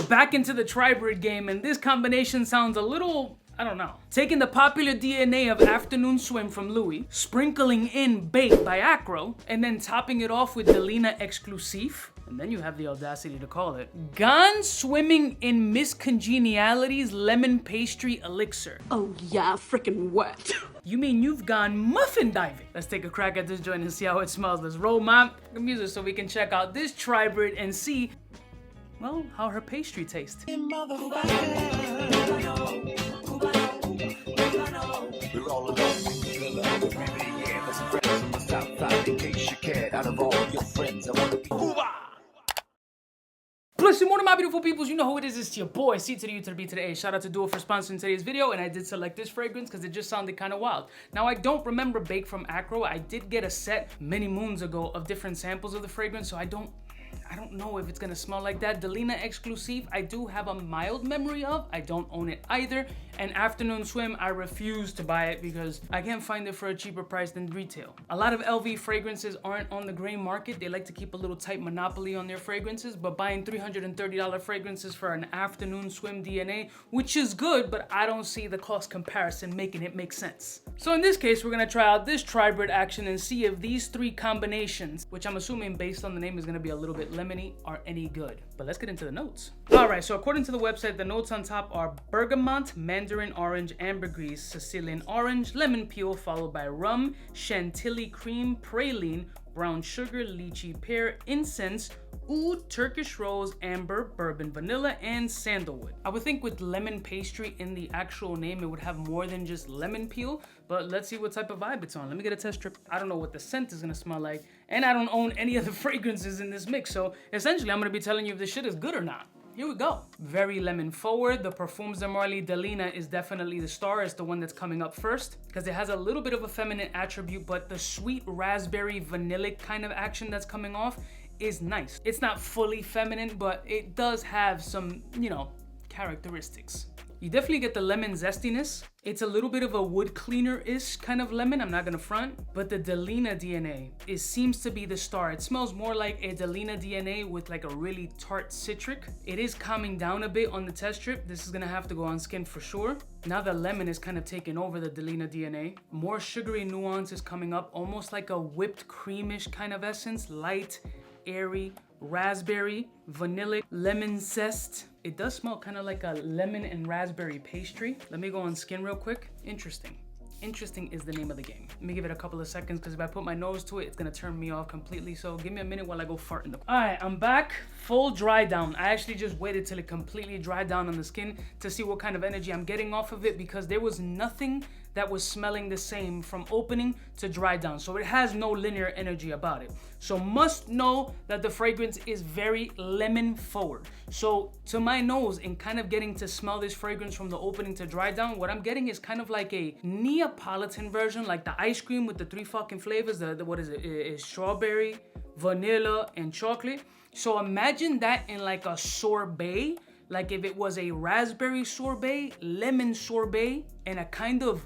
back into the Tribrid game, and this combination sounds a little, I don't know. Taking the popular DNA of Afternoon Swim from Louis, sprinkling in 𝗏𝗏 by Acro, and then topping it off with 𝗙𝐿𝐿𝐴, and then you have the audacity to call it Gone Swimming in Miss Congeniality's Lemon Pastry Elixir. Oh yeah, frickin' wet. You mean you've gone muffin diving? Let's take a crack at this joint and see how it smells. Let's roll my music so we can check out this Tribrid and see, well, how her pastry tastes. Bless you, morning, my beautiful peoples. You know who it is. It's your boy, 𝐶_𝗏𝗂𝗏𝗏. Shout out to 𝐷𝐿 for sponsoring today's video, and I did select this fragrance because it just sounded kind of wild. Now, I don't remember 𝗏𝗏 from Acro. I did get a set many moons ago of different samples of the fragrance, so I don't know if it's gonna smell like that. 𝗙𝐿𝐴 I do have a mild memory of. I don't own it either. And Afternoon Swim, I refuse to buy it because I can't find it for a cheaper price than retail. A lot of LV fragrances aren't on the gray market. They like to keep a little tight monopoly on their fragrances, but buying $330 fragrances for an Afternoon Swim DNA, which is good, but I don't see the cost comparison making it make sense. So in this case, we're gonna try out this Tribrid action and see if these three combinations, which I'm assuming based on the name is gonna be a little bit lemony, are any good. But let's get into the notes. All right, so according to the website, the notes on top are bergamot, mandarin orange, ambergris, Sicilian orange, lemon peel, followed by rum, chantilly cream, praline, brown sugar, lychee pear, incense, oud, Turkish rose, amber, bourbon vanilla, and sandalwood. I would think with lemon pastry in the actual name, it would have more than just lemon peel, but let's see what type of vibe it's on. Let me get a test strip. I don't know what the scent is gonna smell like, and I don't own any of the fragrances in this mix, so essentially I'm gonna be telling you if this shit is good or not. Here we go. Very lemon forward. The Parfums de Marly 𝗙𝐿𝐴 is definitely the star. It's the one that's coming up first because it has a little bit of a feminine attribute, but the sweet raspberry vanillic kind of action that's coming off is nice. It's not fully feminine, but it does have some, you know, characteristics. You definitely get the lemon zestiness. It's a little bit of a wood cleaner-ish kind of lemon, I'm not gonna front. But the 𝗙𝐿𝐴 DNA seems to be the star. It smells more like a 𝗙𝐿𝐴 DNA with like a really tart citric. It is calming down a bit on the test strip. This is gonna have to go on skin for sure. Now the lemon is kind of taking over the 𝗙𝐿𝐴 DNA. More sugary nuance is coming up, almost like a whipped creamish kind of essence. Light, airy, raspberry, vanillic, lemon zest. It does smell kind of like a lemon and raspberry pastry. Let me go on skin real quick. Interesting. Interesting is the name of the game. Let me give it a couple of seconds because if I put my nose to it, it's gonna turn me off completely. So give me a minute while I go fart in the... All right, I'm back. Full dry down. I actually just waited till it completely dried down on the skin to see what kind of energy I'm getting off of it because there was nothing that was smelling the same from opening to dry down. So it has no linear energy about it. So must know that the fragrance is very lemon forward. So to my nose and kind of getting to smell this fragrance from the opening to dry down, what I'm getting is kind of like a Neapolitan version, like the ice cream with the three fucking flavors. What is it? It's strawberry, vanilla, and chocolate. So imagine that in like a sorbet. Like if it was a raspberry sorbet, lemon sorbet, and a kind of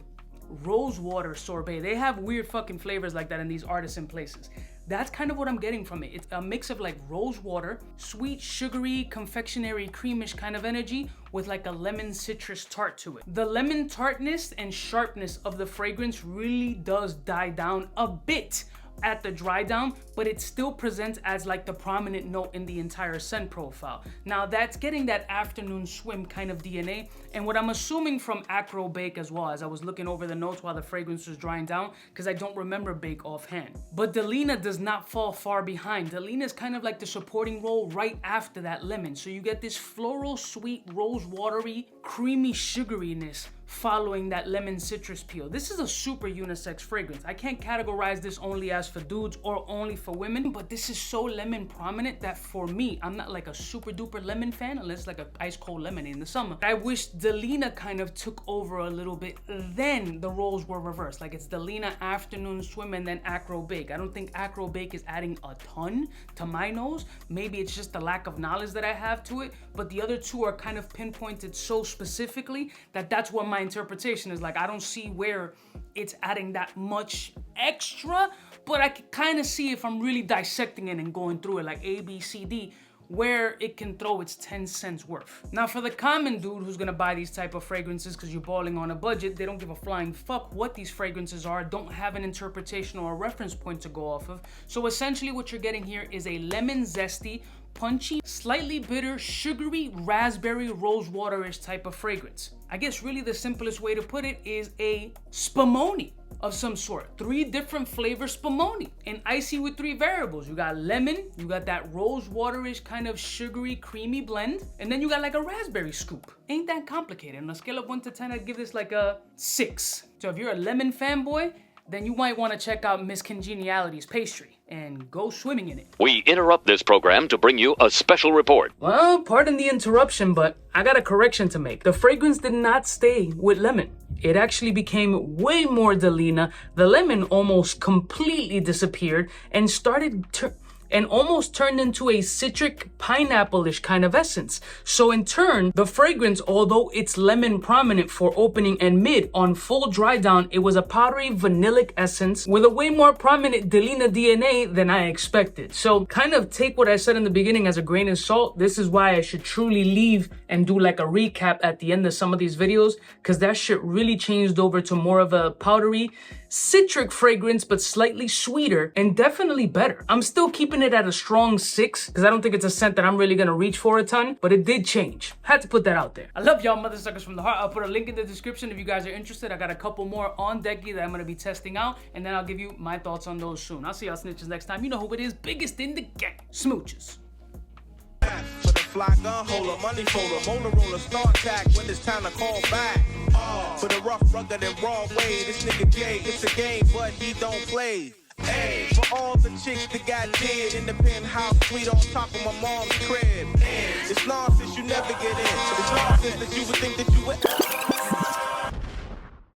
rose water sorbet. They have weird fucking flavors like that in these artisan places. That's kind of what I'm getting from it. It's a mix of like rose water, sweet, sugary, confectionery, creamish kind of energy with like a lemon citrus tart to it. The lemon tartness and sharpness of the fragrance really does die down a bit at the dry down, but it still presents as like the prominent note in the entire scent profile. Now that's getting that Afternoon Swim kind of DNA, and what I'm assuming from Acro 𝗏𝗏 as well, as I was looking over the notes while the fragrance was drying down, because I don't remember 𝗏𝗏 offhand. But 𝗙𝐿𝐴 does not fall far behind. 𝗙𝐿𝐴 is kind of like the supporting role right after that lemon. So you get this floral, sweet, rose watery, creamy sugariness following that lemon citrus peel. This is a super unisex fragrance. I can't categorize this only as for dudes or only for women, but this is so lemon prominent that for me, I'm not like a super duper lemon fan unless like a ice cold lemon in the summer. I wish 𝗙𝐿𝐴 kind of took over a little bit, then the roles were reversed. Like it's 𝗙𝐿𝐴, Afternoon Swim, and then Acro 𝗏𝗏. I don't think Acro 𝗏𝗏 is adding a ton to my nose. Maybe it's just the lack of knowledge that I have to it, but the other two are kind of pinpointed so specifically that that's what my interpretation is. Like I don't see where it's adding that much extra, but I can kind of see if I'm really dissecting it and going through it like A, B, C, D, where it can throw its 10 cents worth. Now for the common dude who's gonna buy these type of fragrances because you're balling on a budget, they don't give a flying fuck what these fragrances are, don't have an interpretation or a reference point to go off of. So essentially what you're getting here is a lemon zesty, punchy, slightly bitter, sugary, raspberry, rose water-ish type of fragrance. I guess really the simplest way to put it is a spumoni of some sort. 3 different flavor spumoni. And icy with 3 variables. You got lemon, you got that rose water-ish kind of sugary, creamy blend, and then you got like a raspberry scoop. Ain't that complicated. On a scale of 1 to 10, I'd give this like a 6. So if you're a lemon fanboy, then you might want to check out Miss Congeniality's pastry and go swimming in it. We interrupt this program to bring you a special report. Well, pardon the interruption, but I got a correction to make. The fragrance did not stay with lemon. It actually became way more 𝗙𝐸𝐿. The lemon almost completely disappeared and almost turned into a citric, pineapple-ish kind of essence. So in turn, the fragrance, although it's lemon prominent for opening and mid, on full dry down, it was a powdery vanillic essence with a way more prominent 𝗙𝐸𝐿 DNA than I expected. So kind of take what I said in the beginning as a grain of salt. This is why I should truly leave and do like a recap at the end of some of these videos, because that shit really changed over to more of a powdery, citric fragrance, but slightly sweeter and definitely better. I'm still keeping it at a strong 6 because I don't think it's a scent that I'm really gonna reach for a ton, but it did change. Had to put that out there. I love y'all mother suckers from the heart. I'll put a link in the description if you guys are interested. I got a couple more on decky that I'm gonna be testing out, and then I'll give you my thoughts on those soon. I'll see y'all snitches next time. You know who it is, biggest in the gang. Smooches. For the fly gun holder, money folder, motor roller, start tack when it's time to call back. For the rough, rugged, and raw way, this nigga Jay, it's a game, but he don't play. Hey, for all the chicks that got dead in the penthouse suite on top of my mom's crib. It's nonsense you never get in. It's nonsense that you would think that you would.